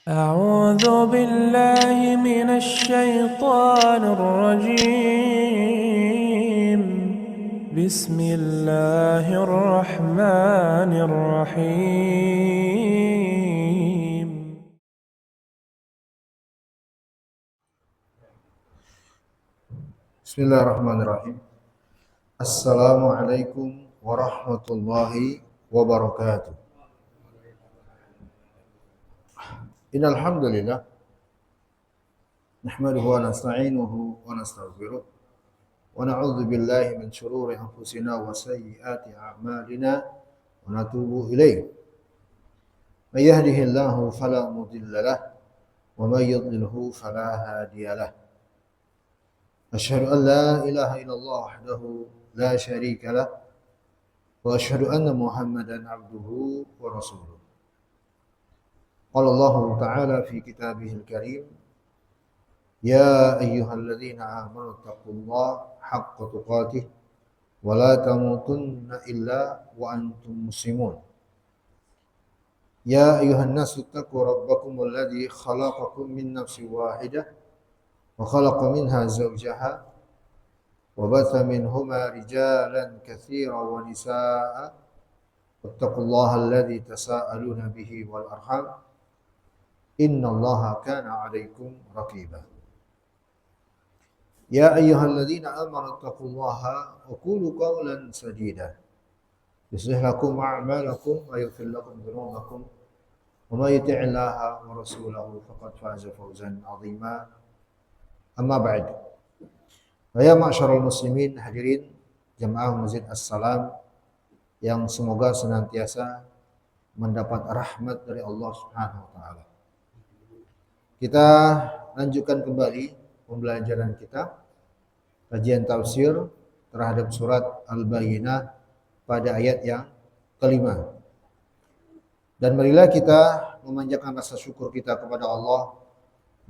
أعوذ بالله من الشيطان الرجيم بسم الله الرحمن الرحيم Bismillahirrahmanirrahim. Assalamualaikum warahmatullahi wabarakatuh. Innal hamdalillah nahmaduhu wa nasta'inuhu wa nastaghfiruh wa na'udzu billahi min shururi anfusina wa sayyiati a'malina wa natubu ilaih. May yahdihillahu fala mudilla lahu wa may yudlilhu fala hadiya lahu. Asyhadu an la ilaha illallah wahdahu la syarika lah wa asyhadu anna Muhammadan abduhu wa rasuluh. Qala Allah Ta'ala fi kitabihil karim, ya ayyuhalladzina amanu taqullaha haqqa tuqatih wa la tamutunna illa wa antum muslimun. Ya ayyuhan nasu taqu rabbakumul ladzi khalaqakum min nafsin wahidah wa khalaqa minha zawjaha wa batha minhuma rijalan katsiran wa nisaa'a wattaqullaha alladzi tasaaluna bihi wal arham innallaha kana 'alaikum raqiba. Ya ayyuhalladzina amanu taqullaha wa qulu qawlan sadida yuslih lakum a'malakum wa yaghfir lakum dhunubakum wa may yuti'illaha wa rasulahu faqad faza fawzan 'azima. Amma ba'd. Ya ma'syaral muslimin, hadirin jamaah Masjid As-Salam yang semoga senantiasa mendapat rahmat dari Allah Subhanahu wa taala. Kita lanjutkan kembali pembelajaran kita kajian tafsir terhadap surat Al-Bayyinah pada ayat yang kelima. Dan marilah kita memanjatkan rasa syukur kita kepada Allah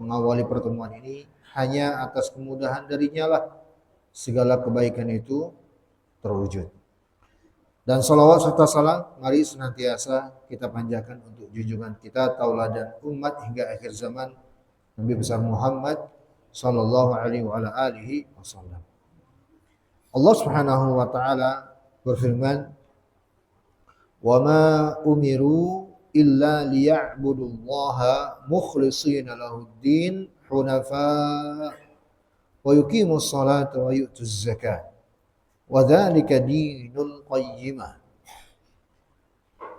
mengawali pertemuan ini. Hanya atas kemudahan darinya lah segala kebaikan itu terwujud. Dan salawat serta salam mari senantiasa kita panjatkan untuk junjungan kita tauladan umat hingga akhir zaman Nabi besar Muhammad sallallahu alaihi wa ala alihi wasallam. Allah Subhanahu wa taala berfirman, "Wa ma umiru illa liya'budullaha mukhlishina lahud-din hunafa wa yuqimus salata wa yu'tuz zakata wa dzalika dinul qayyimah."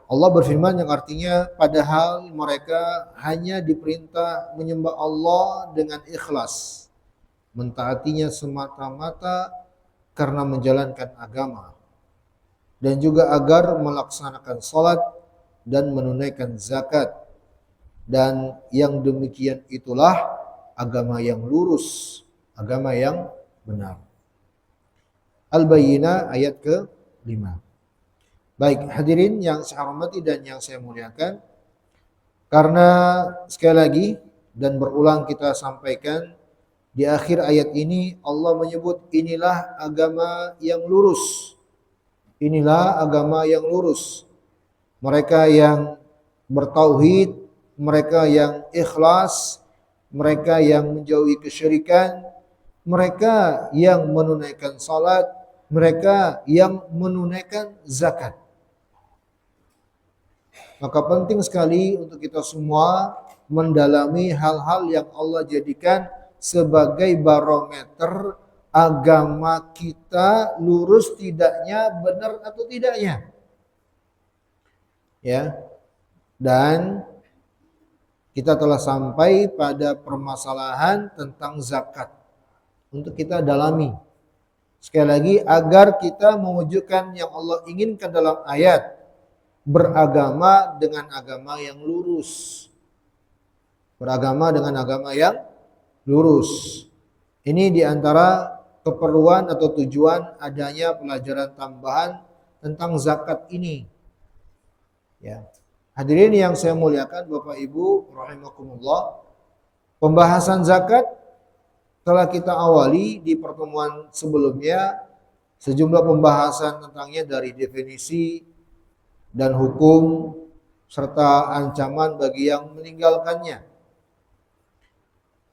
Allah berfirman yang artinya padahal mereka hanya diperintah menyembah Allah dengan ikhlas, mentaatinya semata-mata karena menjalankan agama, dan juga agar melaksanakan salat dan menunaikan zakat, dan yang demikian itulah agama yang lurus, agama yang benar. Al-Bayyinah ayat ke-5. Baik, hadirin yang saya hormati dan yang saya muliakan, karena sekali lagi dan berulang kita sampaikan di akhir ayat ini Allah menyebut inilah agama yang lurus. Inilah agama yang lurus. Mereka yang bertauhid, mereka yang ikhlas, mereka yang menjauhi kesyirikan, mereka yang menunaikan salat, mereka yang menunaikan zakat. Maka penting sekali untuk kita semua mendalami hal-hal yang Allah jadikan sebagai barometer agama kita lurus tidaknya, benar atau tidaknya. Ya. Dan kita telah sampai pada permasalahan tentang zakat untuk kita dalami. Sekali lagi agar kita mewujudkan yang Allah inginkan dalam ayat, beragama dengan agama yang lurus. Beragama dengan agama yang lurus. Ini diantara keperluan atau tujuan adanya pelajaran tambahan tentang zakat ini. Ya. Hadirin yang saya muliakan Bapak Ibu rahimakumullah, pembahasan zakat telah kita awali di pertemuan sebelumnya, sejumlah pembahasan tentangnya dari definisi dan hukum serta ancaman bagi yang meninggalkannya.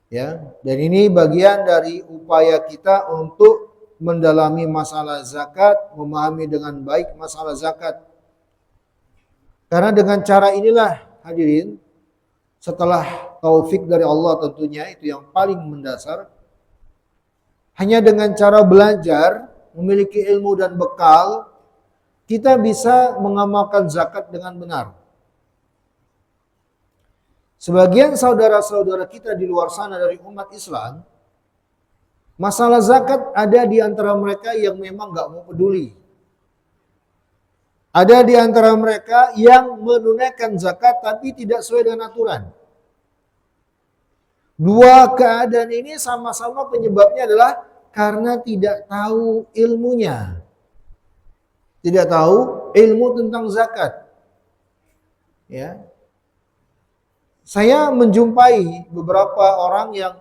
Ya, dan ini bagian dari upaya kita untuk mendalami masalah zakat, memahami dengan baik masalah zakat. Karena dengan cara inilah hadirin, setelah taufik dari Allah tentunya itu yang paling mendasar, hanya dengan cara belajar, memiliki ilmu dan bekal, kita bisa mengamalkan zakat dengan benar. Sebagian saudara-saudara kita di luar sana dari umat Islam, masalah zakat ada di antara mereka yang memang gak mau peduli. Ada di antara mereka yang menunaikan zakat tapi tidak sesuai dengan aturan. Dua keadaan ini sama-sama penyebabnya adalah karena tidak tahu ilmunya. Tidak tahu ilmu tentang zakat. Ya. Saya menjumpai beberapa orang yang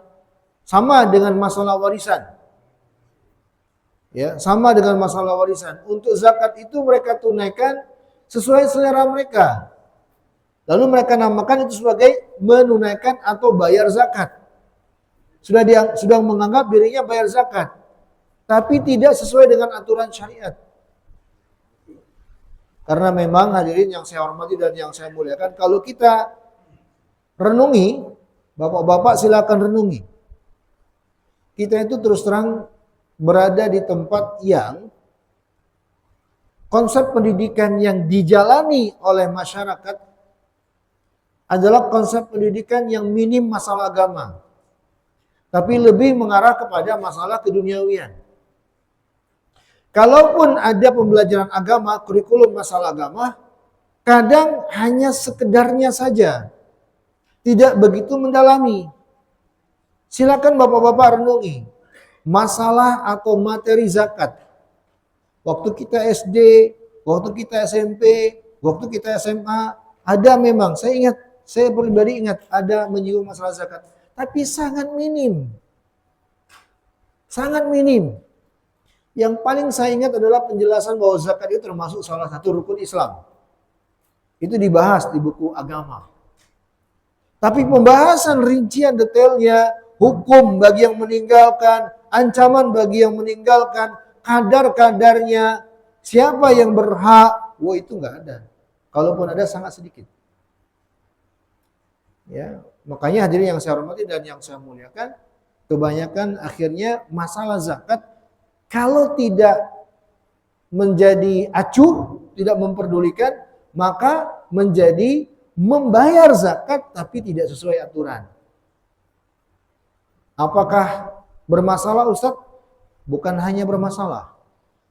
sama dengan masalah warisan. Ya, sama dengan masalah warisan. Untuk zakat itu mereka tunaikan sesuai selera mereka. Lalu mereka namakan itu sebagai menunaikan atau bayar zakat. Sudah menganggap dirinya bayar zakat. Tapi tidak sesuai dengan aturan syariat. Karena memang hadirin yang saya hormati dan yang saya muliakan, kalau kita renungi, bapak-bapak silakan renungi. Kita itu terus terang berada di tempat yang konsep pendidikan yang dijalani oleh masyarakat adalah konsep pendidikan yang minim masalah agama. Tapi lebih mengarah kepada masalah keduniawian. Kalaupun ada pembelajaran agama, kurikulum masalah agama, kadang hanya sekedarnya saja. Tidak begitu mendalami. Silakan bapak-bapak renungi masalah atau materi zakat. Waktu kita SD, waktu kita SMP, waktu kita SMA, ada memang, saya pribadi ingat ada menyinggung masalah zakat. Tapi sangat minim. Sangat minim. Yang paling saya ingat adalah penjelasan bahwa zakat itu termasuk salah satu rukun Islam. Itu dibahas di buku agama. Tapi pembahasan rincian detailnya, hukum bagi yang meninggalkan, ancaman bagi yang meninggalkan, kadar-kadarnya, siapa yang berhak, itu nggak ada. Kalaupun ada sangat sedikit. Ya, makanya hadirin yang saya hormati dan yang saya muliakan, kebanyakan akhirnya masalah zakat kalau tidak menjadi acuh, tidak memperdulikan, maka menjadi membayar zakat tapi tidak sesuai aturan. Apakah bermasalah Ustadz? Bukan hanya bermasalah.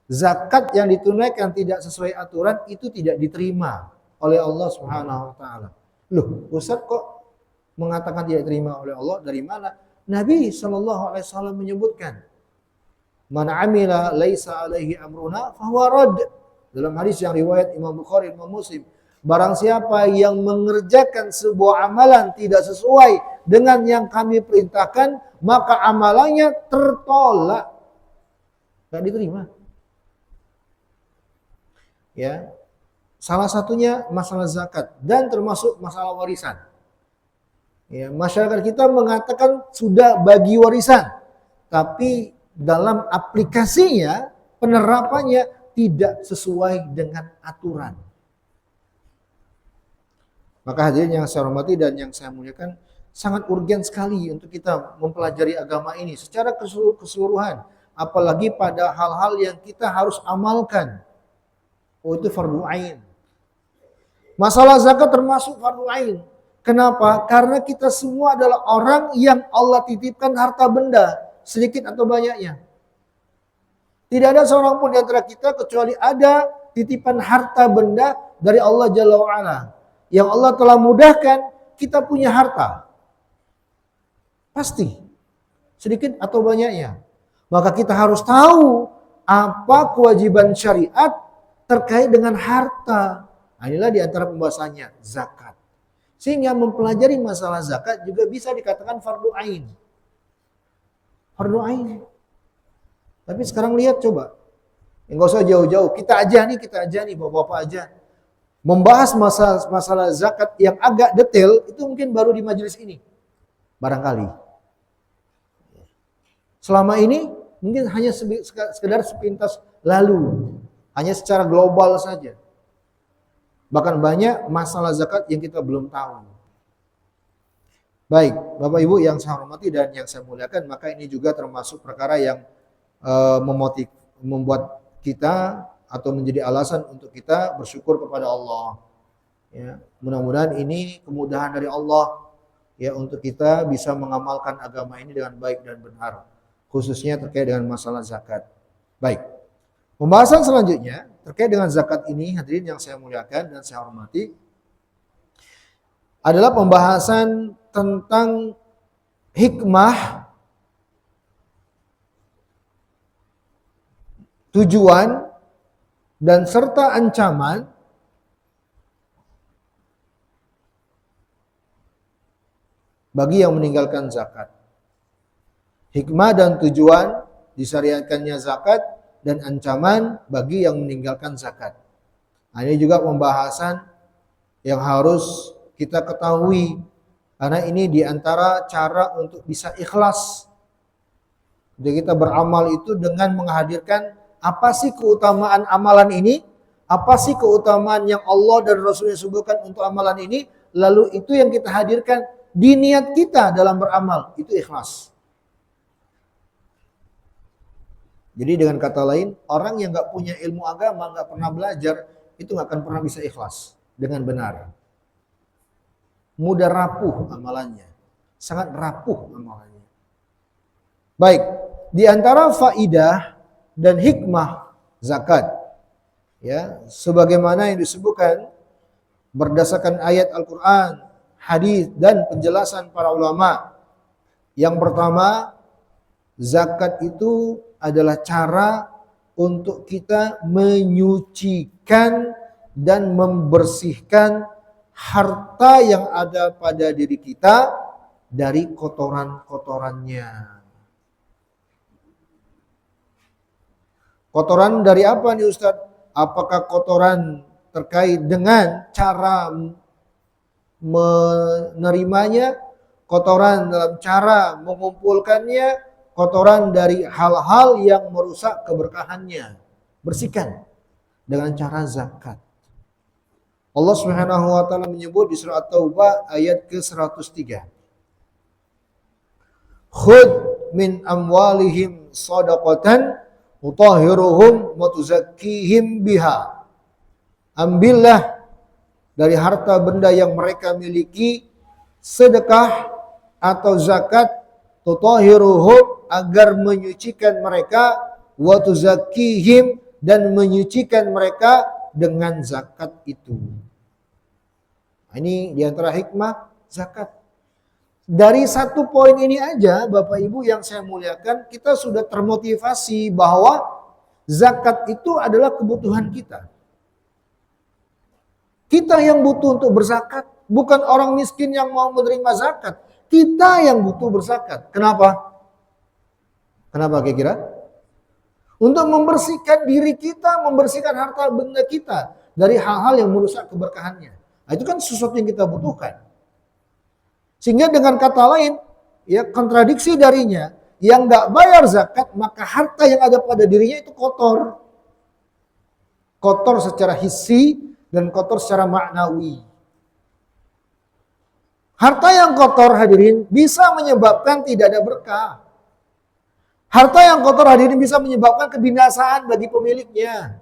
Zakat yang ditunaikan tidak sesuai aturan itu tidak diterima oleh Allah Subhanahu wa taala. Loh, Ustadz kok mengatakan tidak diterima oleh Allah? Dari mana? Nabi SAW menyebutkan, "Man amila laisa alaihi amruna fahuwa rad." Dalam hadis yang riwayat Imam Bukhari, Imam Muslim, barang siapa yang mengerjakan sebuah amalan tidak sesuai dengan yang kami perintahkan, maka amalannya tertolak. Tidak diterima. Ya. Salah satunya masalah zakat dan termasuk masalah warisan. Ya, masyarakat kita mengatakan sudah bagi warisan, tapi dalam aplikasinya, penerapannya tidak sesuai dengan aturan. Maka hadirin yang saya hormati dan yang saya muliakan, sangat urgen sekali untuk kita mempelajari agama ini secara keseluruhan. Apalagi pada hal-hal yang kita harus amalkan. Itu fardu ain. Masalah zakat termasuk fardu ain. Kenapa? Karena kita semua adalah orang yang Allah titipkan harta benda, sedikit atau banyaknya. Tidak ada seorang pun di antara kita kecuali ada titipan harta benda dari Allah Jalla wa'ala. Yang Allah telah mudahkan kita punya harta. Pasti. Sedikit atau banyaknya. Maka kita harus tahu apa kewajiban syariat terkait dengan harta. Nah, inilah di antara pembahasannya, zakat. Sehingga mempelajari masalah zakat juga bisa dikatakan fardu ain. Fardu ain. Tapi sekarang lihat coba. Enggak usah jauh-jauh. Kita aja nih, bapak-bapak aja. Membahas masalah zakat yang agak detail itu mungkin baru di majelis ini. Barangkali. Selama ini mungkin hanya sekedar sepintas lalu, hanya secara global saja. Bahkan banyak masalah zakat yang kita belum tahu. Baik, Bapak Ibu yang saya hormati dan yang saya muliakan, maka ini juga termasuk perkara yang membuat kita atau menjadi alasan untuk kita bersyukur kepada Allah. Ya, mudah-mudahan ini kemudahan dari Allah ya untuk kita bisa mengamalkan agama ini dengan baik dan benar, khususnya terkait dengan masalah zakat. Baik. Pembahasan selanjutnya terkait dengan zakat ini, hadirin yang saya muliakan dan saya hormati, adalah pembahasan tentang hikmah, tujuan, dan serta ancaman bagi yang meninggalkan zakat. Hikmah dan tujuan disyariatkannya zakat dan ancaman bagi yang meninggalkan zakat. Nah, ini juga pembahasan yang harus kita ketahui karena ini diantara cara untuk bisa ikhlas. Jadi kita beramal itu dengan menghadirkan apa sih keutamaan amalan ini, apa sih keutamaan yang Allah dan Rasulnya sebutkan untuk amalan ini, lalu itu yang kita hadirkan di niat kita dalam beramal, itu ikhlas. Jadi dengan kata lain, orang yang nggak punya ilmu agama, nggak pernah belajar, itu nggak akan pernah bisa ikhlas dengan benar. Mudah rapuh amalannya, sangat rapuh amalannya. Baik, di antara faidah dan hikmah zakat, ya, sebagaimana yang disebutkan berdasarkan ayat Al-Quran, hadis dan penjelasan para ulama. Yang pertama, zakat itu adalah cara untuk kita menyucikan dan membersihkan harta yang ada pada diri kita dari kotoran-kotorannya. Kotoran dari apa nih Ustadz? Apakah kotoran terkait dengan cara menerimanya, kotoran dalam cara mengumpulkannya, kotoran dari hal-hal yang merusak keberkahannya? Bersihkan dengan cara zakat. Allah Subhanahu wa taala menyebut di surah At-Taubah ayat ke-103. Khudh min amwalihim shadaqatan tutahhiruhum wa tuzakkihim biha. Ambillah dari harta benda yang mereka miliki sedekah atau zakat, tutahhiruhum, agar menyucikan mereka, wa tuzakkihim, dan menyucikan mereka dengan zakat itu. Ini diantara hikmah zakat. Dari satu poin ini aja Bapak Ibu yang saya muliakan, kita sudah termotivasi bahwa zakat itu adalah kebutuhan kita. Kita yang butuh untuk berzakat, bukan orang miskin yang mau menerima zakat. Kita yang butuh berzakat. Kenapa? Kenapa kira-kira? Untuk membersihkan diri kita, membersihkan harta benda kita dari hal-hal yang merusak keberkahannya. Nah, itu kan sesuatu yang kita butuhkan. Sehingga dengan kata lain, ya kontradiksi darinya, yang nggak bayar zakat, maka harta yang ada pada dirinya itu kotor. Kotor secara hissi dan kotor secara maknawi. Harta yang kotor, hadirin, bisa menyebabkan tidak ada berkah. Harta yang kotor, hadirin, bisa menyebabkan kebinasaan bagi pemiliknya.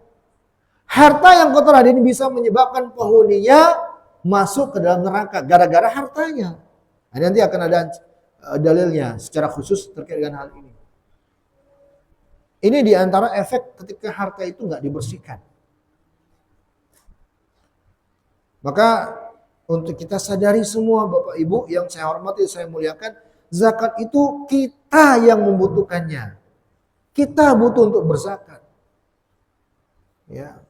Harta yang kotor, hadirin, bisa menyebabkan penghuninya masuk ke dalam neraka gara-gara hartanya. Nah, nanti akan ada dalilnya secara khusus terkait dengan hal ini. Ini diantara efek ketika harta itu nggak dibersihkan. Maka untuk kita sadari semua Bapak Ibu yang saya hormati, saya muliakan, zakat itu kita yang membutuhkannya. Kita butuh untuk berzakat. Ya.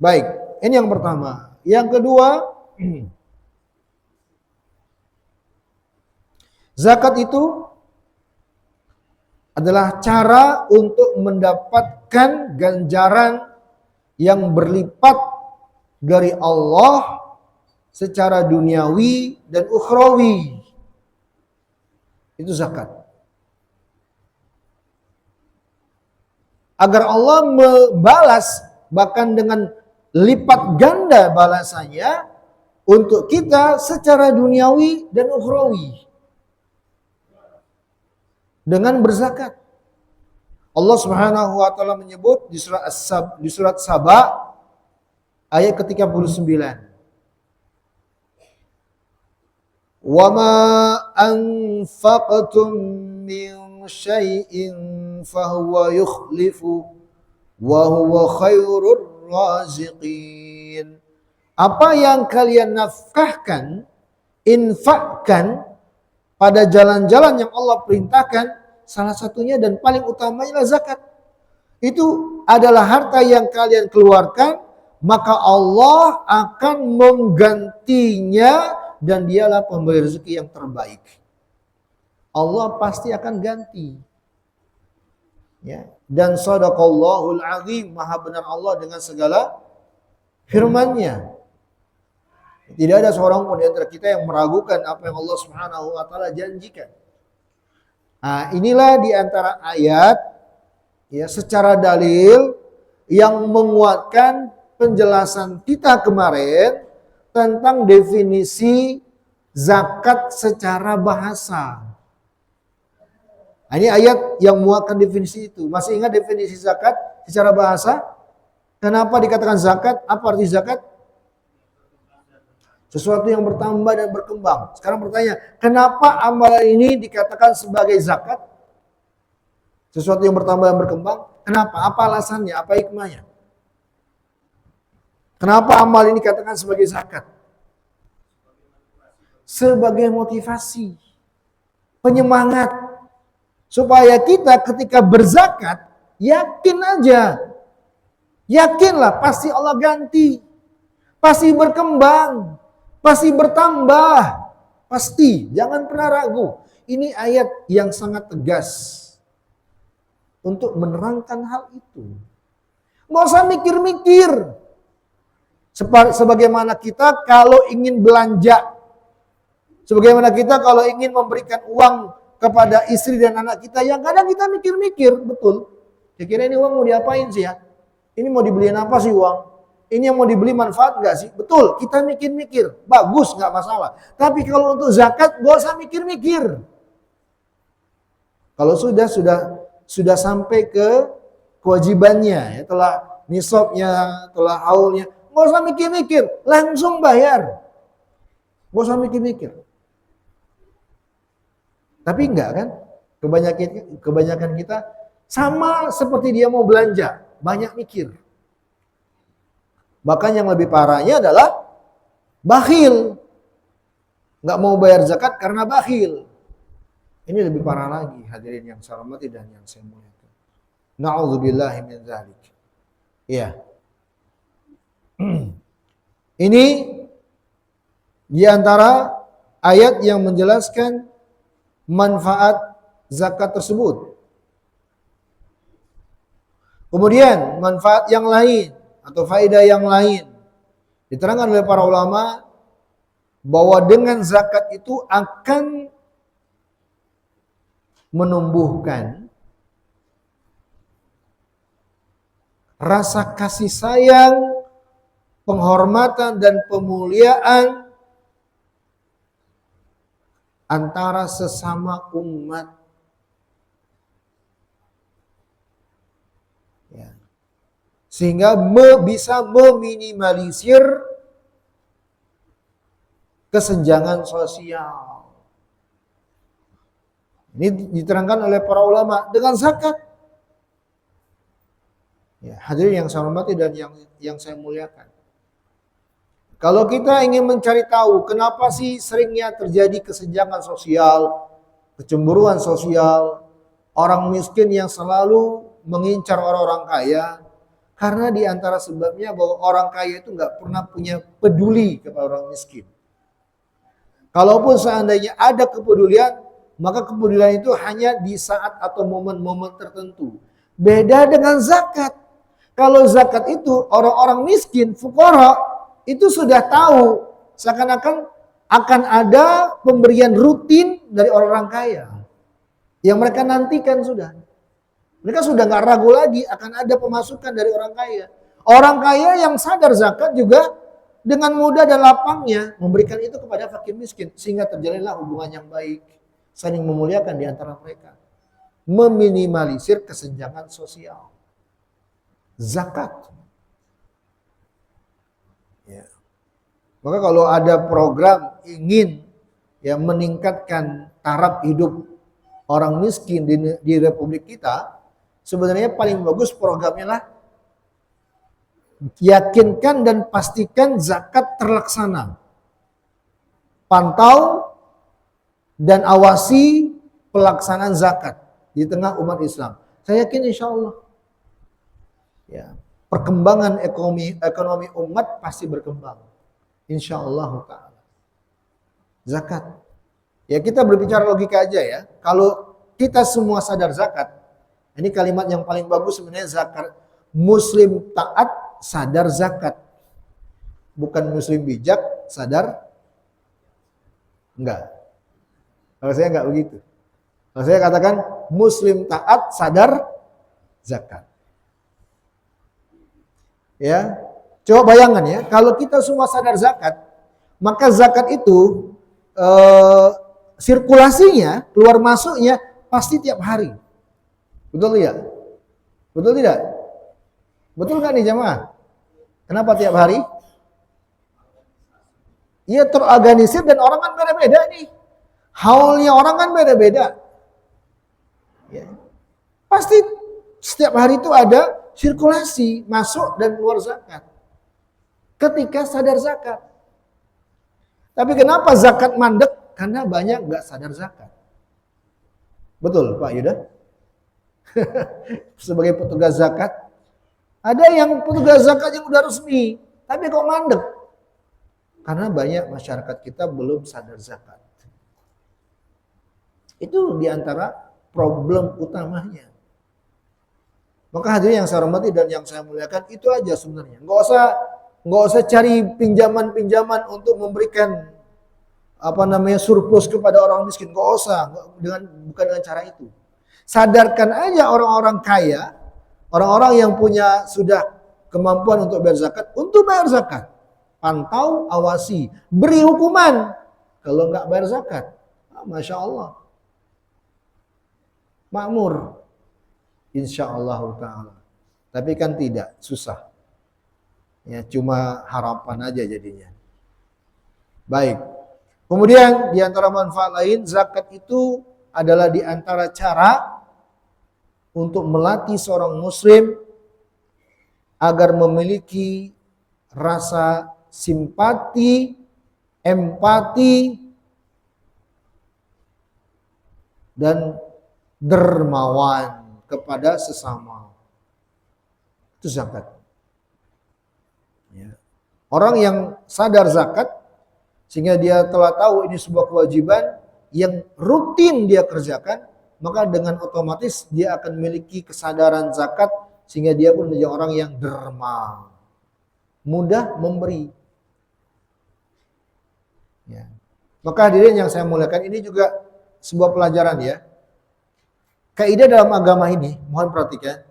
Baik, ini yang pertama. Yang kedua, zakat itu adalah cara untuk mendapatkan ganjaran yang berlipat dari Allah secara duniawi dan ukhrawi. Itu zakat. agar Allah membalas bahkan dengan lipat ganda balasannya untuk kita secara duniawi dan ukhrawi dengan berzakat. Allah Subhanahu wa taala menyebut di surat Saba ayat ke-39. Wa ma anfaqtum min syai'in fahuwa yukhlifu wa huwa khairur raziqin. Apa yang kalian nafkahkan, infakkan pada jalan-jalan yang Allah perintahkan, salah satunya dan paling utamanya adalah zakat. Itu adalah harta yang kalian keluarkan, maka Allah akan menggantinya dan dialah pemberi rezeki yang terbaik. Allah pasti akan ganti. Ya. Dan sadaqallahul azim, maha benar Allah dengan segala firman-Nya. Tidak ada seorang pun di antara kita yang meragukan apa yang Allah Subhanahu wa taala janjikan. Nah, inilah di antara ayat ya secara dalil yang menguatkan penjelasan kita kemarin tentang definisi zakat secara bahasa. Nah, ini ayat yang menguatkan definisi itu. Masih ingat definisi zakat secara bahasa? Kenapa dikatakan zakat? Apa arti zakat? Sesuatu yang bertambah dan berkembang. Sekarang bertanya, kenapa amalan ini dikatakan sebagai zakat? Sesuatu yang bertambah dan berkembang. Kenapa? Apa alasannya? Apa hikmahnya? Kenapa amal ini dikatakan sebagai zakat? Sebagai motivasi, penyemangat. Supaya kita ketika berzakat, yakin aja. Yakinlah, pasti Allah ganti. Pasti berkembang. Pasti bertambah. Pasti. Jangan pernah ragu. Ini ayat yang sangat tegas. Untuk menerangkan hal itu. Nggak usah mikir-mikir. Sebagaimana kita kalau ingin belanja. Sebagaimana kita kalau ingin memberikan uang kepada istri dan anak kita. Yang kadang kita mikir-mikir. Betul. Kira-kira ini uang mau diapain sih ya? Ini mau dibeliin apa sih uang? Ini yang mau dibeli manfaat nggak sih? Betul, kita mikir-mikir. Bagus, nggak masalah. Tapi kalau untuk zakat, nggak usah mikir-mikir. Kalau sudah sampai ke kewajibannya, ya, telah nisabnya, telah haulnya, nggak usah mikir-mikir, langsung bayar. Nggak usah mikir-mikir. Tapi enggak kan? Kebanyakan kita sama seperti dia mau belanja, banyak mikir. Bahkan yang lebih parahnya adalah bakhil. Nggak mau bayar zakat karena bakhil. Ini lebih parah lagi, hadirin yang saya hormati dan yang saya muliakan. Na'udzubillahi min dzalik. Iya. Ini di antara ayat yang menjelaskan manfaat zakat tersebut. Kemudian manfaat yang lain atau faedah yang lain diterangkan oleh para ulama bahwa dengan zakat itu akan menumbuhkan rasa kasih sayang, penghormatan dan pemuliaan antara sesama umat. Ya. Sehingga bisa meminimalisir kesenjangan sosial. Ini diterangkan oleh para ulama dengan zakat. Ya, hadirin yang saya hormati dan yang saya muliakan. Kalau kita ingin mencari tahu kenapa sih seringnya terjadi kesenjangan sosial, kecemburuan sosial, orang miskin yang selalu mengincar orang-orang kaya, karena di antara sebabnya bahwa orang kaya itu nggak pernah punya peduli kepada orang miskin. Kalaupun seandainya ada kepedulian, maka kepedulian itu hanya di saat atau momen-momen tertentu. Beda dengan zakat. Kalau zakat itu orang-orang miskin, fuqara, itu sudah tahu seakan-akan akan ada pemberian rutin dari orang-orang kaya yang mereka nantikan sudah. Mereka sudah nggak ragu lagi akan ada pemasukan dari orang kaya. Orang kaya yang sadar zakat juga dengan mudah dan lapangnya memberikan itu kepada fakir miskin. Sehingga terjalinlah hubungan yang baik. Saling memuliakan di antara mereka. Meminimalisir kesenjangan sosial. Zakat. Ya. Maka kalau ada program ingin meningkatkan taraf hidup orang miskin di Republik kita, sebenarnya paling bagus programnya lah yakinkan dan pastikan zakat terlaksana. Pantau dan awasi pelaksanaan zakat di tengah umat Islam. Saya yakin insya Allah perkembangan ekonomi umat pasti berkembang. Insya Allah ta'ala. Zakat. Ya kita berbicara logika aja ya. Kalau kita semua sadar zakat, ini kalimat yang paling bagus sebenarnya zakat. Muslim taat, sadar zakat. Bukan muslim bijak, sadar enggak. Kalau saya enggak begitu. Kalau saya katakan muslim taat, sadar zakat. Ya, coba bayangan ya, kalau kita semua sadar zakat, maka zakat itu sirkulasinya, keluar masuknya pasti tiap hari. Betul ya? Betul tidak? Betul kan nih jamaah? Kenapa tiap hari? Iya terorganisir dan orang kan beda-beda nih. Haulnya orang kan beda-beda. Ya. Pasti setiap hari itu ada sirkulasi masuk dan keluar zakat. Ketika sadar zakat. Tapi kenapa zakat mandek? Karena banyak nggak sadar zakat. Betul Pak Yuda? Sebagai petugas zakat, ada yang petugas zakat yang udah resmi, tapi kok mandek? Karena banyak masyarakat kita belum sadar zakat. Itu diantara problem utamanya. Maka hadirin yang saya hormati dan yang saya muliakan, itu aja sebenarnya. Nggak usah cari pinjaman-pinjaman untuk memberikan surplus kepada orang miskin. Nggak usah, bukan dengan cara itu. Sadarkan aja orang-orang kaya, orang-orang yang punya sudah kemampuan untuk bayar zakat, untuk bayar zakat. Pantau, awasi, beri hukuman kalau nggak bayar zakat. Masya Allah. Makmur. Insya Allah ta'ala. Tapi kan tidak, susah. Ya, cuma harapan aja jadinya. Baik. Kemudian di antara manfaat lain, zakat itu adalah di antara cara untuk melatih seorang muslim agar memiliki rasa simpati, empati, dan dermawan kepada sesama. Itu zakat. Ya. Orang yang sadar zakat, sehingga dia telah tahu ini sebuah kewajiban yang rutin dia kerjakan, maka dengan otomatis dia akan memiliki kesadaran zakat, sehingga dia pun menjadi orang yang derma, mudah memberi. Ya. Maka hadirin yang saya muliakan, ini juga sebuah pelajaran ya. Kaidah dalam agama ini, mohon perhatikan.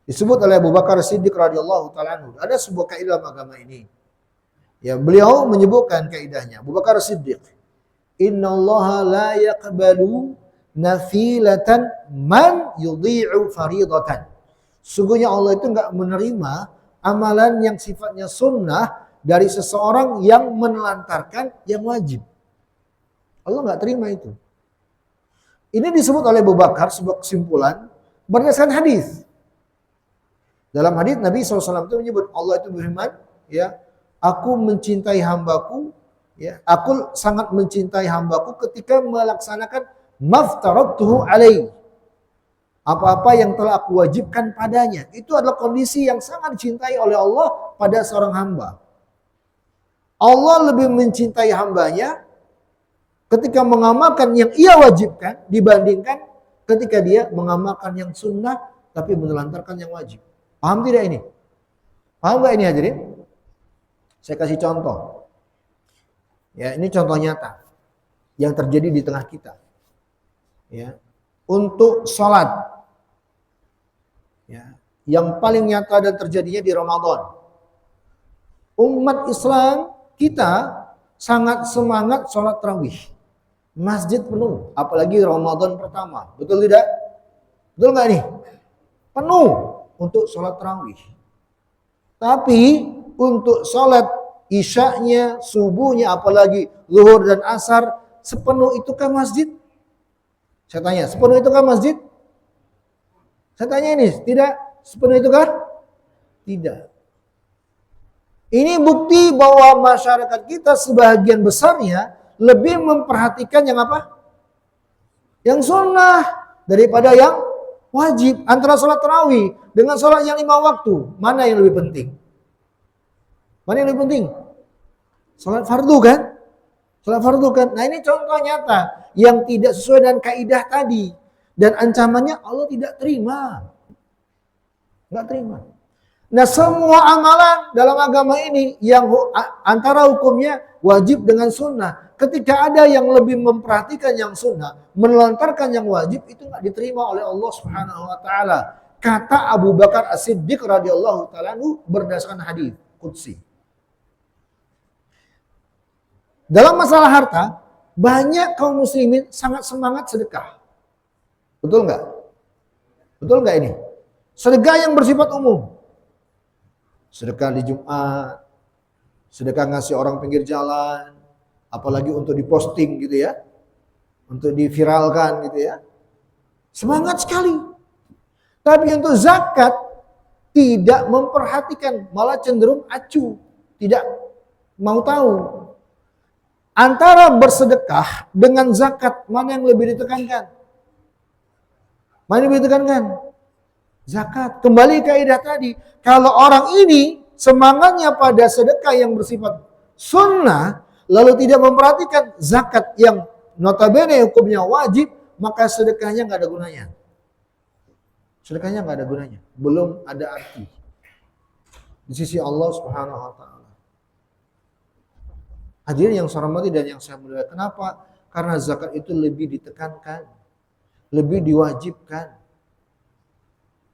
Disebut oleh Abu Bakar Siddiq radhiyallahu ta'ala anhu. Ada sebuah kaidah dalam agama ini. Ya, beliau menyebutkan kaidahnya. Abu Bakar Siddiq, "Innallaha la yaqbalu nafilatan man yudhi'u faridatan." Sungguhnya Allah itu enggak menerima amalan yang sifatnya sunnah dari seseorang yang menelantarkan yang wajib. Allah enggak terima itu. Ini disebut oleh Abu Bakar sebuah kesimpulan berdasarkan hadis. Dalam hadis Nabi SAW itu menyebut Allah itu berfirman, ya, aku mencintai hambaku, ya, aku sangat mencintai hambaku ketika melaksanakan maftaratuhu alaih. Apa-apa yang telah aku wajibkan padanya. Itu adalah kondisi yang sangat dicintai oleh Allah pada seorang hamba. Allah lebih mencintai hambanya ketika mengamalkan yang ia wajibkan dibandingkan ketika dia mengamalkan yang sunnah tapi menelantarkan yang wajib. Paham tidak ini? Paham gak ini hadirin? Saya kasih contoh. Ya, ini contoh nyata yang terjadi di tengah kita. Ya. Untuk sholat, Ya, yang paling nyata dan terjadinya di Ramadan. Umat Islam kita sangat semangat sholat tarawih. Masjid penuh, apalagi Ramadan pertama. Betul tidak? Betul nggak nih? Penuh untuk sholat tarawih. Tapi untuk sholat isyaknya, subuhnya, apalagi zuhur dan asar, sepenuh itukah masjid? Saya tanya, sepenuh itukah masjid? Saya tanya ini, tidak sepenuh itukah? Tidak. Ini bukti bahwa masyarakat kita sebagian besarnya lebih memperhatikan yang apa? Yang sunnah daripada yang wajib. Antara sholat tarawih dengan sholat yang 5 waktu, mana yang lebih penting? Mana yang lebih penting? Sholat fardu kan? Sholat fardu kan? Nah ini contoh nyata yang tidak sesuai dengan kaidah tadi. Dan ancamannya Allah tidak terima. Nggak terima. Nah semua amalan dalam agama ini yang antara hukumnya wajib dengan sunnah. Ketika ada yang lebih memperhatikan yang sunnah, melontarkan yang wajib, itu nggak diterima oleh Allah Subhanahu Wa Taala. Kata Abu Bakar As-Siddiq radhiyallahu taala berdasarkan hadis qudsi. Dalam masalah harta, banyak kaum muslimin sangat semangat sedekah. Betul nggak? Betul nggak ini? Sedekah yang bersifat umum. Sedekah di Jumat, sedekah ngasih orang pinggir jalan, apalagi untuk diposting gitu ya, untuk diviralkan gitu ya. Semangat sekali. Tapi untuk zakat tidak memperhatikan, malah cenderung acuh, tidak mau tahu. Antara bersedekah dengan zakat, mana yang lebih ditekankan? Mana yang lebih ditekankan? Zakat. Kembali kaidah tadi. Kalau orang ini semangatnya pada sedekah yang bersifat sunnah, lalu tidak memperhatikan zakat yang notabene hukumnya wajib, maka sedekahnya nggak ada gunanya. Sedekahnya nggak ada gunanya. Belum ada arti di sisi Allah Subhanahu Wa Taala. Hadirin yang saya hormati dan yang saya muliakan, kenapa? Karena zakat itu lebih ditekankan, lebih diwajibkan.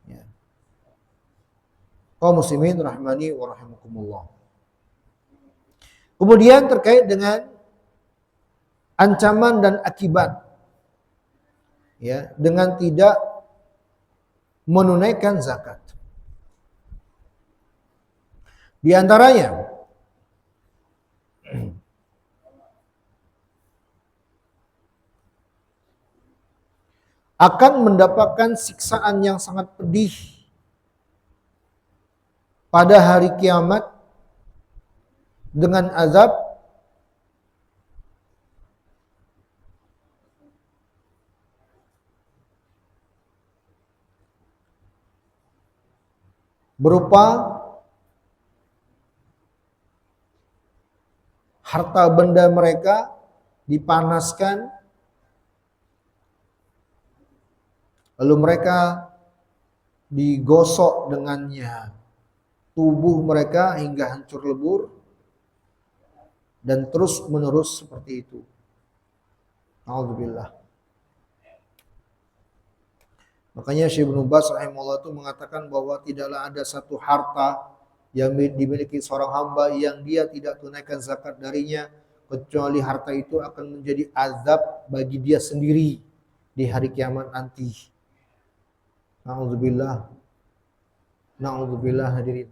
Ya. Kaum muslimin rahmani wa rahimakumullah. Kemudian terkait dengan ancaman dan akibat, ya, dengan tidak menunaikan zakat. Di antaranya akan mendapatkan siksaan yang sangat pedih pada hari kiamat dengan azab berupa harta benda mereka dipanaskan, lalu mereka digosok dengannya tubuh mereka hingga hancur lebur, dan terus menerus seperti itu. Alhamdulillah. Makanya Syekh Ibnu Baz rahimahullah itu mengatakan bahwa tidaklah ada satu harta yang dimiliki seorang hamba yang dia tidak tunaikan zakat darinya, kecuali harta itu akan menjadi azab bagi dia sendiri di hari kiamat nanti. Na'udzubillah. Na'udzubillah hadirin.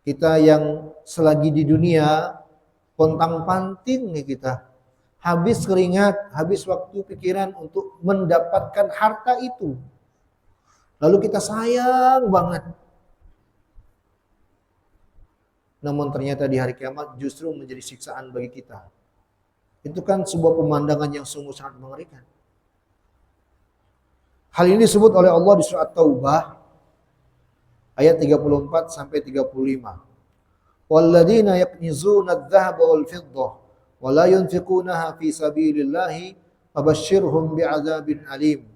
Kita yang selagi di dunia pontang-panting nih kita. Habis keringat, habis waktu pikiran untuk mendapatkan harta itu. Lalu kita sayang banget. Namun ternyata di hari kiamat justru menjadi siksaan bagi kita. Itu kan sebuah pemandangan yang sungguh sangat mengerikan. Hal ini disebut oleh Allah di surat Taubah ayat 34 sampai 35. Walladzina yaknizuna adh-dhahaba wal fiddah wa la yunfiqunaha fi sabilillahi fabashshirhum bi'adzabin alim.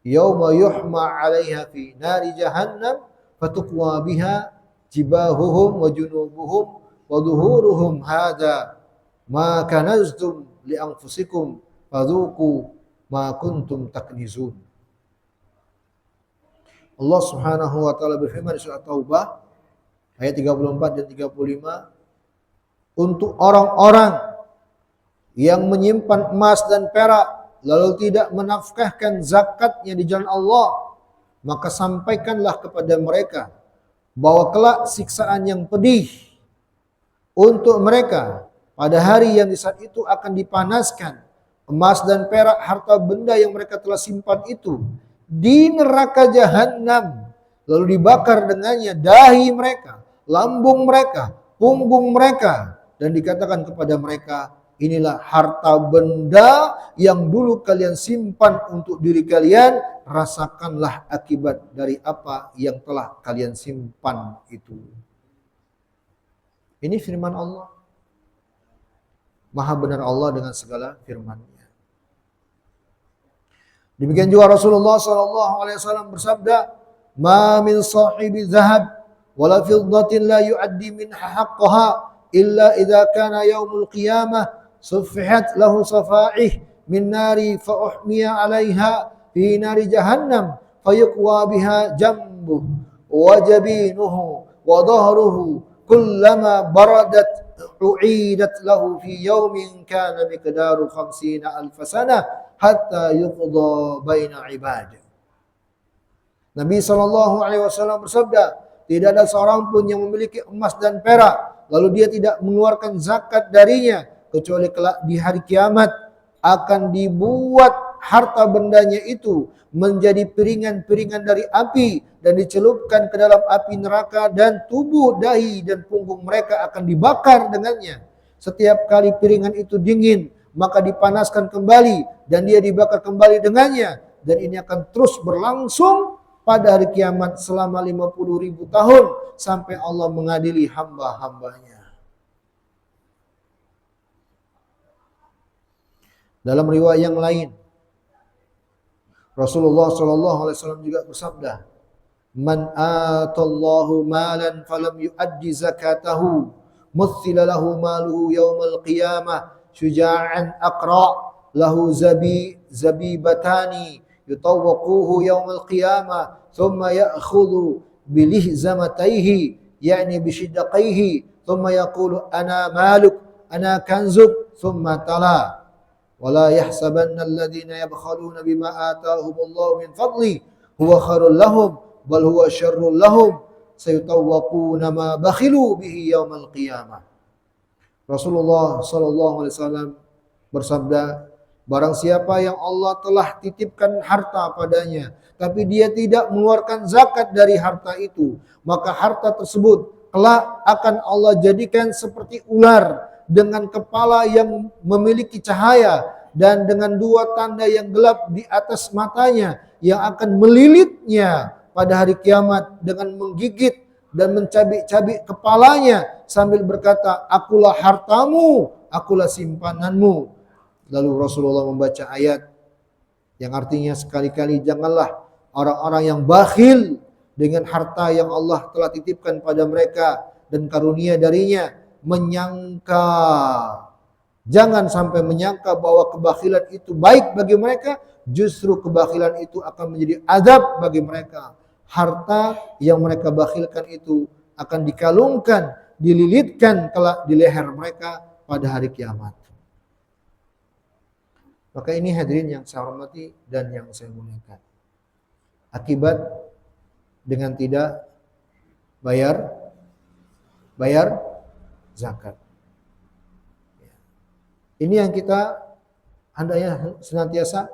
Yauma yuhma 'alaiha fi nari jahannam fatuqwa biha jibahuhum wa junubuhum wa dhuhuruhum hadza ma kanaztum li anfusikum fadhuqu ma kuntum taknizun. Allah Subhanahu wa taala berfirman di surat Taubah ayat 34 dan 35, untuk orang-orang yang menyimpan emas dan perak lalu tidak menafkahkan zakatnya di jalan Allah, maka sampaikanlah kepada mereka bahwa kelak siksaan yang pedih untuk mereka pada hari yang di saat itu akan dipanaskan emas dan perak harta benda yang mereka telah simpan itu di neraka jahanam, lalu dibakar dengannya dahi mereka, lambung mereka, punggung mereka, dan dikatakan kepada mereka, inilah harta benda yang dulu kalian simpan untuk diri kalian, rasakanlah akibat dari apa yang telah kalian simpan itu. Ini firman Allah. Maha benar Allah dengan segala firman-Nya. Demikian juga Rasulullah SAW bersabda, "Ma min sahibi zahab wala fiddatin la yu'addi min haqqaha illa idza kana yaumul qiyamah suffihat lahu safa'ih min nari fa uhmiya 'alaiha fi nari jahannam fayuqwa biha jambuh wa jabinuhu wa dhahruhu kullama baradat u'idat lahu fi yaumin kana miqdaru 50,000 sanah hatta yuqda baina ibad." Nabi SAW bersabda, tidak ada seorang pun yang memiliki emas dan perak lalu dia tidak mengeluarkan zakat darinya, kecuali kelak di hari kiamat akan dibuat harta bendanya itu menjadi piringan-piringan dari api dan dicelupkan ke dalam api neraka, dan tubuh, dahi dan punggung mereka akan dibakar dengannya. Setiap kali piringan itu dingin, maka dipanaskan kembali dan dia dibakar kembali dengannya, dan ini akan terus berlangsung pada hari kiamat selama 50.000 tahun sampai Allah mengadili hamba-hambanya. Dalam riwayat yang lain, Rasulullah SAW juga bersabda, "Man atallahu malan falam yuaddi zakatahu, muthila lahu maluhu yawmal qiyamah, syuja'an aqra' lahu zabibatani yutawwaquhu yawmal qiyamah, thumma ya'khudhu bilihzamatayhi, yani bishiddaqayhi, thumma yaqulu ana maluk, ana kanzuk, thumma tala. ولا يحسبن الذين يبخلون بما آتاهم الله من فضله هو خير لهم بل هو شر لهم سيطوقون ما بخلوا به يوم القيامة." Rasulullah SAW bersabda, barang siapa yang Allah telah titipkan harta padanya tapi dia tidak mengeluarkan zakat dari harta itu, maka harta tersebut kelak akan Allah jadikan seperti ular dengan kepala yang memiliki cahaya dan dengan dua tanda yang gelap di atas matanya yang akan melilitnya pada hari kiamat dengan menggigit dan mencabik-cabik kepalanya sambil berkata, "Akulah hartamu, akulah simpananmu." Lalu Rasulullah membaca ayat yang artinya, sekali-kali janganlah orang-orang yang bakhil dengan harta yang Allah telah titipkan pada mereka dan karunia darinya, jangan sampai menyangka bahwa kebakhilan itu baik bagi mereka, justru kebakhilan itu akan menjadi azab bagi mereka. Harta yang mereka bakhilkan itu akan dikalungkan, dililitkan kelak di leher mereka pada hari kiamat. Maka ini hadirin yang saya hormati dan yang saya muliakan, akibat dengan tidak bayar zakat. Ini yang kita hendaknya senantiasa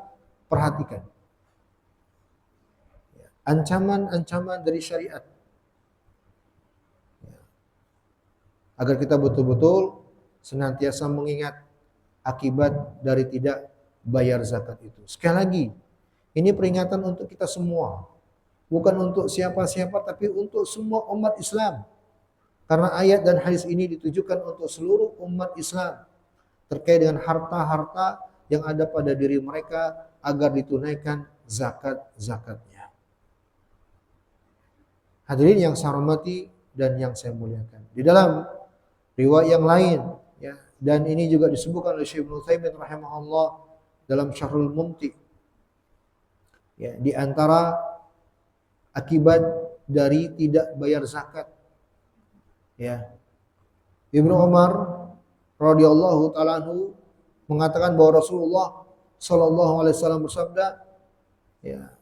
perhatikan. Ancaman-ancaman dari syariat. Agar kita betul-betul senantiasa mengingat akibat dari tidak bayar zakat itu. Sekali lagi, ini peringatan untuk kita semua. Bukan untuk siapa-siapa, tapi untuk semua umat Islam. Karena ayat dan hadis ini ditujukan untuk seluruh umat Islam terkait dengan harta-harta yang ada pada diri mereka agar ditunaikan zakat-zakatnya. Hadirin yang saya hormati dan yang saya muliakan. Di dalam riwayat yang lain, ya, dan ini juga disebutkan oleh Syekh Ibnu Utsaimin rahimahullah dalam Syarhul Mumti. Ya, di antara akibat dari tidak bayar zakat. Ya. Ibnu Umar radhiyallahu taala anhu mengatakan bahwa Rasulullah sallallahu alaihi wasallam bersabda, ya,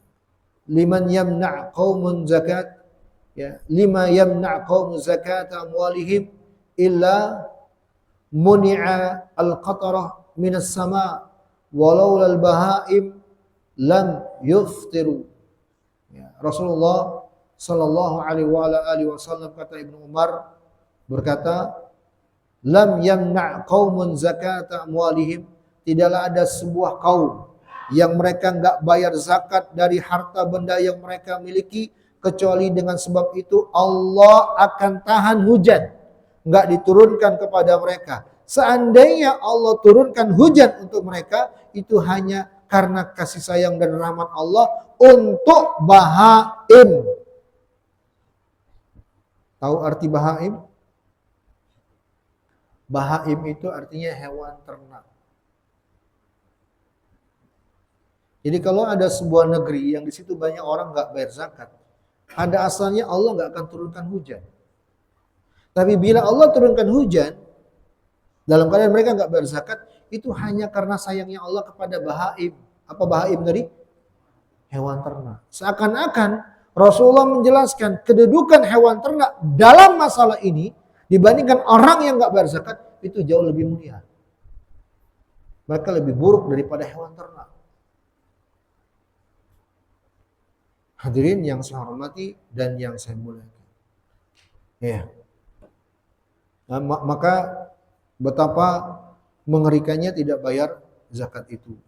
liman yamna' qaumun zakat, ya, lima yamna' qaumun zakat amwalihim illa muni'a al-qatarah minas sama' walau lal bahaim lam yuftiru. Ya, Rasulullah sallallahu alaihi wasallam, kata Ibnu Umar, berkata, lam yamna' qaumun zakata amwalihim, tidaklah ada sebuah kaum yang mereka enggak bayar zakat dari harta benda yang mereka miliki, kecuali dengan sebab itu Allah akan tahan hujan, enggak diturunkan kepada mereka. Seandainya Allah turunkan hujan untuk mereka, itu hanya karena kasih sayang dan rahmat Allah untuk bahaim. Tahu arti bahaim? Bahaim itu artinya hewan ternak. Jadi kalau ada sebuah negeri yang di situ banyak orang nggak bayar zakat, ada asalnya Allah nggak akan turunkan hujan. Tapi bila Allah turunkan hujan, dalam keadaan mereka nggak bayar zakat, itu hanya karena sayangnya Allah kepada bahaim. Apa bahaim tadi? Hewan ternak. Seakan-akan Rasulullah menjelaskan kedudukan hewan ternak dalam masalah ini dibandingkan orang yang nggak bayar zakat, itu jauh lebih mulia. Mereka lebih buruk daripada hewan ternak. Hadirin yang saya hormati dan yang saya muliakan. Ya. Nah, maka betapa mengerikannya tidak bayar zakat itu.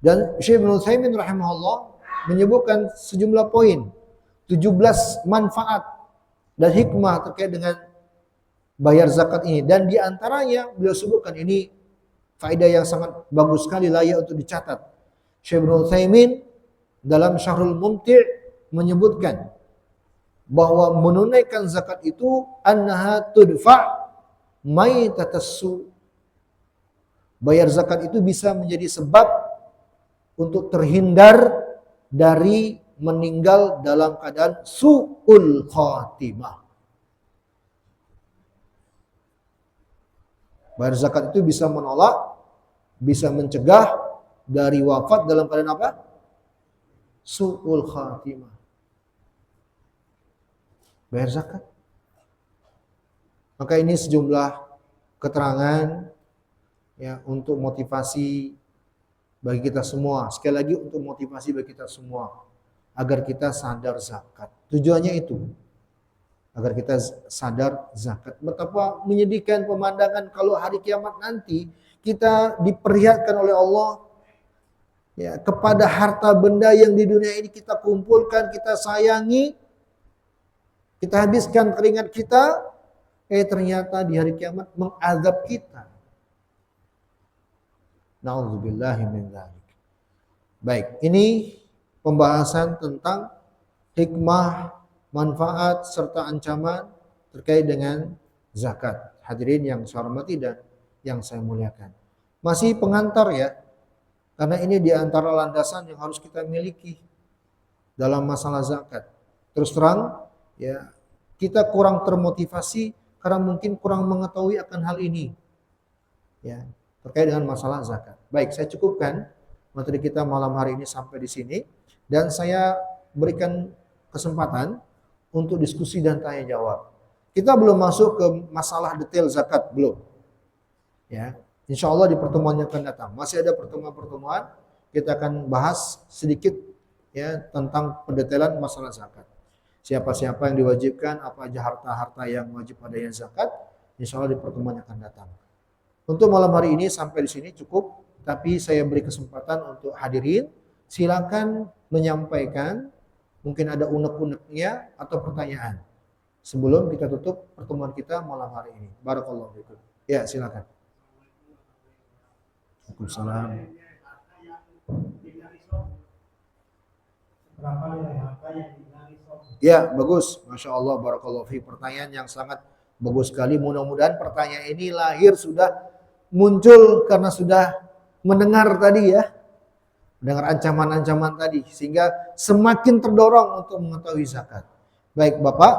Dan Syekh Ibnu Utsaimin rahimahullah menyebutkan sejumlah poin, 17 manfaat dan hikmah terkait dengan bayar zakat ini, dan di antaranya beliau sebutkan ini faedah yang sangat bagus sekali, layak untuk dicatat. Syekh Ibnu Utsaimin dalam Syahrul Mumti' menyebutkan bahwa menunaikan zakat itu annaha tudfa' maitatassu. Bayar zakat itu bisa menjadi sebab untuk terhindar dari meninggal dalam keadaan su'ul khatimah. Bayar zakat itu bisa menolak, bisa mencegah dari wafat dalam keadaan apa? Su'ul khatimah. Bayar zakat. Maka ini sejumlah keterangan ya untuk motivasi bagi kita semua. Sekali lagi untuk motivasi bagi kita semua agar kita sadar zakat. Tujuannya itu agar kita sadar zakat. Betapa menyedihkan pemandangan kalau hari kiamat nanti kita diperlihatkan oleh Allah ya kepada harta benda yang di dunia ini kita kumpulkan, kita sayangi, kita habiskan keringat kita, ternyata di hari kiamat mengazab kita. Na'udzubillahi min dzalik. Baik, ini pembahasan tentang hikmah, manfaat serta ancaman terkait dengan zakat. Hadirin yang saya hormati dan yang saya muliakan. Masih pengantar ya. Karena ini di antara landasan yang harus kita miliki dalam masalah zakat. Terus terang ya, kita kurang termotivasi karena mungkin kurang mengetahui akan hal ini. Ya, terkait dengan masalah zakat. Baik, saya cukupkan materi kita malam hari ini sampai di sini dan saya berikan kesempatan untuk diskusi dan tanya jawab. Kita belum masuk ke masalah detail zakat, belum. Ya, insya Allah di pertemuan yang akan datang masih ada pertemuan-pertemuan kita akan bahas sedikit ya tentang pendetailan masalah zakat. Siapa-siapa yang diwajibkan, apa aja harta-harta yang wajib adanya zakat, insya Allah di pertemuan yang akan datang. Untuk malam hari ini sampai di sini cukup, tapi saya beri kesempatan untuk hadirin silakan menyampaikan, mungkin ada unek-uneknya atau pertanyaan sebelum kita tutup pertemuan kita malam hari ini. Barakallahu fikum. Ya, silakan. Waalaikumsalam. Ya, bagus. Masya Allah, barakallahu fi. Pertanyaan yang sangat bagus sekali. Mudah-mudahan pertanyaan ini lahir sudah muncul karena sudah mendengar tadi ya. mendengar ancaman-ancaman tadi, sehingga semakin terdorong untuk mengetahui zakat. Baik Bapak,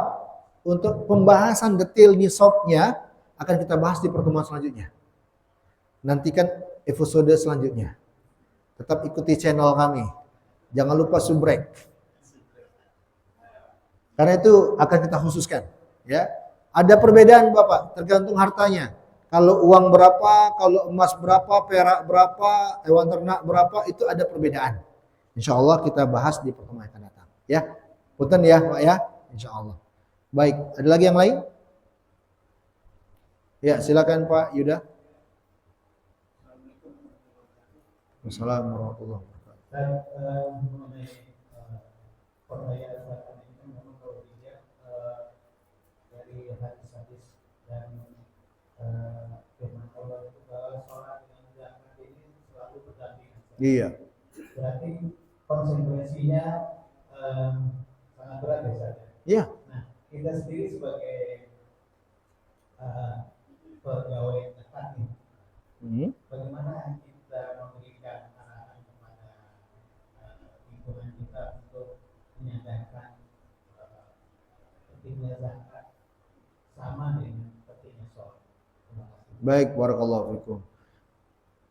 untuk pembahasan detail nisabnya akan kita bahas di pertemuan selanjutnya. Nantikan episode selanjutnya. Tetap ikuti channel kami. Jangan lupa subrek. Karena itu akan kita khususkan, ya. Ada perbedaan Bapak, tergantung hartanya. Kalau uang berapa, kalau emas berapa, perak berapa, hewan ternak berapa, itu ada perbedaan. Insya Allah kita bahas di pertemuan yang akan datang. Ya, punten ya Pak ya, Insya Allah. Baik, ada lagi yang lain? Ya, silakan Pak Yuda. Wassalamualaikum warahmatullahi wabarakatuh. Mengenai percaya zakat ini kan memang kalau dilihat dari hadis-hadis dan firman Allah itu bahwa sholat dengan zakat ini selalu berdampingan. Iya. Berarti konsekuensinya sangat berat ya saja. Iya. Nah, kita sendiri sebagai pegawai zakat ini, bagaimana kita memberikan arahan kepada lingkungan kita untuk menyadarkan pentingnya zakat sama dengan pentingnya sholat. Baik, barakallahu fikum.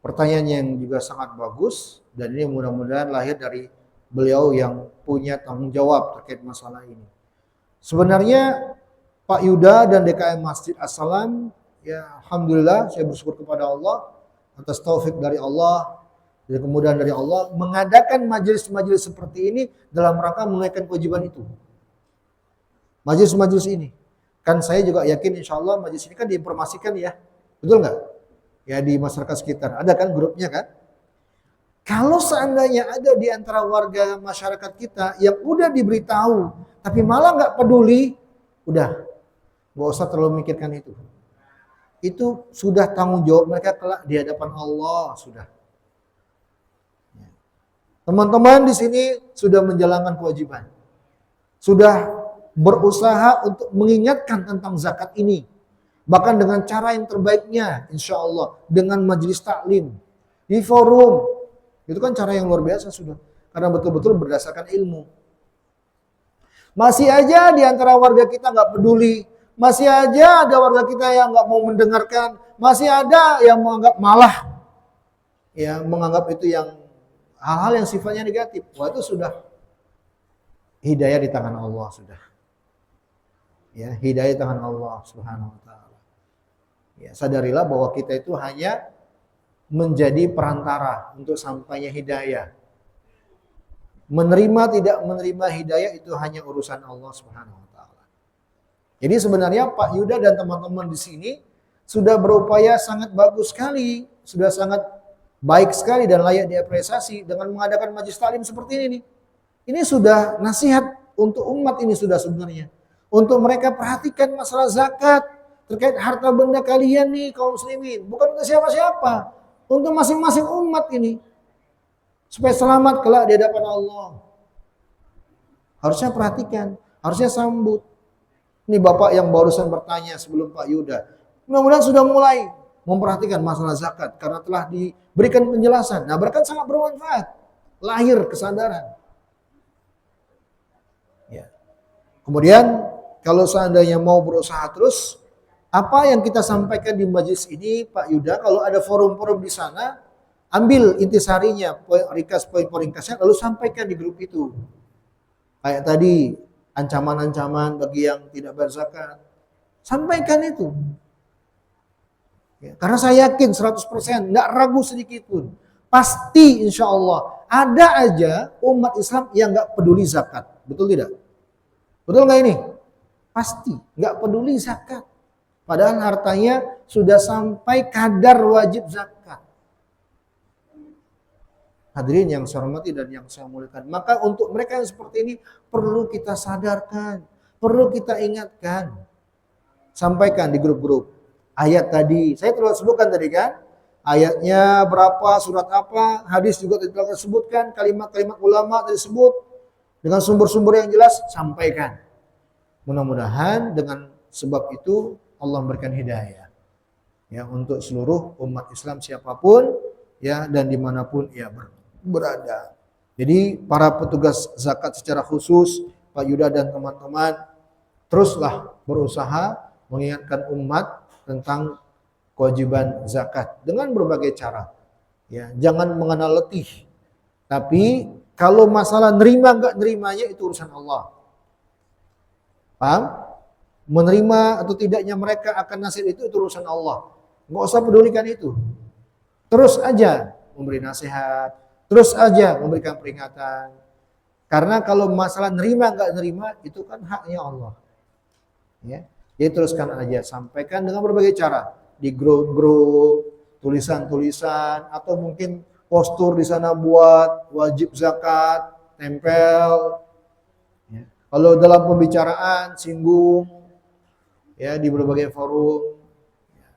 Pertanyaan yang juga sangat bagus dan ini mudah-mudahan lahir dari beliau yang punya tanggung jawab terkait masalah ini. Sebenarnya Pak Yuda dan DKM Masjid As-Salam, ya alhamdulillah saya bersyukur kepada Allah atas taufik dari Allah dan kemudahan dari Allah mengadakan majelis-majelis seperti ini dalam rangka menunaikan kewajiban itu. Majelis-majelis ini. Kan saya juga yakin insya Allah majelis ini kan diinformasikan ya. Betul nggak? Ya di masyarakat sekitar. Ada kan grupnya kan? Kalau seandainya ada di antara warga masyarakat kita yang udah diberitahu, tapi malah nggak peduli, udah nggak usah terlalu mikirkan itu. Itu sudah tanggung jawab mereka kelak di hadapan Allah sudah. Teman-teman di sini sudah menjalankan kewajiban, sudah berusaha untuk mengingatkan tentang zakat ini. Bahkan dengan cara yang terbaiknya, insya Allah. Dengan majelis taklim, di forum. Itu kan cara yang luar biasa sudah. Karena betul-betul berdasarkan ilmu. Masih aja di antara warga kita nggak peduli. Masih aja ada warga kita yang nggak mau mendengarkan. Masih ada yang menganggap malah. Ya, menganggap itu yang hal-hal yang sifatnya negatif. Wah itu sudah hidayah di tangan Allah sudah. Ya, hidayah di tangan Allah Subhanahu wa taala. Ya, sadarilah bahwa kita itu hanya menjadi perantara untuk sampainya hidayah. Menerima tidak menerima hidayah itu hanya urusan Allah Subhanahu wa taala. Jadi sebenarnya Pak Yuda dan teman-teman di sini sudah berupaya sangat bagus sekali, sudah sangat baik sekali dan layak diapresiasi dengan mengadakan majelis taklim seperti ini nih. Ini sudah nasihat untuk umat ini sudah sebenarnya. Untuk mereka perhatikan masalah zakat terkait harta benda kalian nih kaum muslimin. Bukan untuk siapa-siapa. Untuk masing-masing umat ini. Supaya selamat kelak di hadapan Allah. Harusnya perhatikan. Harusnya sambut. Ini Bapak yang barusan bertanya sebelum Pak Yuda. Mudah-mudahan sudah mulai memperhatikan masalah zakat. Karena telah diberikan penjelasan. Nah berarti sangat bermanfaat. Lahir kesadaran. Ya. Kemudian kalau seandainya mau berusaha terus, apa yang kita sampaikan di majelis ini, Pak Yuda, kalau ada forum-forum di sana, ambil intisarinya, poin-poin ringkasnya, lalu sampaikan di grup itu. Kayak tadi, ancaman-ancaman bagi yang tidak berzakat. Sampaikan itu. Ya, karena saya yakin 100%, nggak ragu sedikit pun. Pasti insya Allah, ada aja umat Islam yang nggak peduli zakat. Betul tidak? Betul nggak ini? Pasti nggak peduli zakat. Padahal hartanya sudah sampai kadar wajib zakat. Hadirin yang saya hormati dan yang saya muliakan. Maka untuk mereka yang seperti ini perlu kita sadarkan, perlu kita ingatkan. Sampaikan di grup-grup. Ayat tadi, saya telah sebutkan tadi kan. Ayatnya berapa, surat apa, hadis juga telah disebutkan, kalimat-kalimat ulama disebut. Dengan sumber-sumber yang jelas, sampaikan. Mudah-mudahan dengan sebab itu Allah memberikan hidayah ya untuk seluruh umat Islam siapapun ya dan dimanapun ia berada. berada. Jadi para petugas zakat secara khusus, Pak Yuda dan teman-teman, teruslah berusaha mengingatkan umat tentang kewajiban zakat dengan berbagai cara. Ya, jangan mengenal letih. Tapi kalau masalah nerima nggak nerimanya itu urusan Allah. Paham? Menerima atau tidaknya mereka akan nasihat itu urusan Allah. Nggak usah pedulikan itu. Terus aja memberi nasihat, terus aja memberikan peringatan. Karena kalau masalah nerima nggak nerima itu kan haknya Allah. Ya, jadi teruskan aja, sampaikan dengan berbagai cara di grup-grup, tulisan-tulisan, atau mungkin postur di sana buat wajib zakat, tempel. Ya. Kalau dalam pembicaraan singgung, ya di berbagai forum,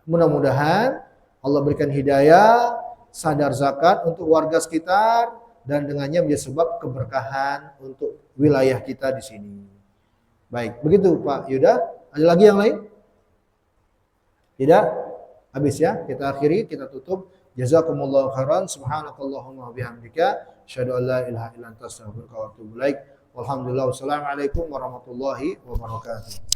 mudah-mudahan Allah berikan hidayah, sadar zakat untuk warga sekitar, dan dengannya menjadi sebab keberkahan untuk wilayah kita di sini. Baik, begitu Pak Yuda. Ada lagi yang lain? Tidak? Habis ya, kita akhiri, kita tutup. Jazakumullahu khairan, subhanakallahumma bihamdika, asyhadu an la ilaha illa anta astaghfiruka wa atubu ilaik. Walhamdulillah, wassalamualaikum warahmatullahi wabarakatuh.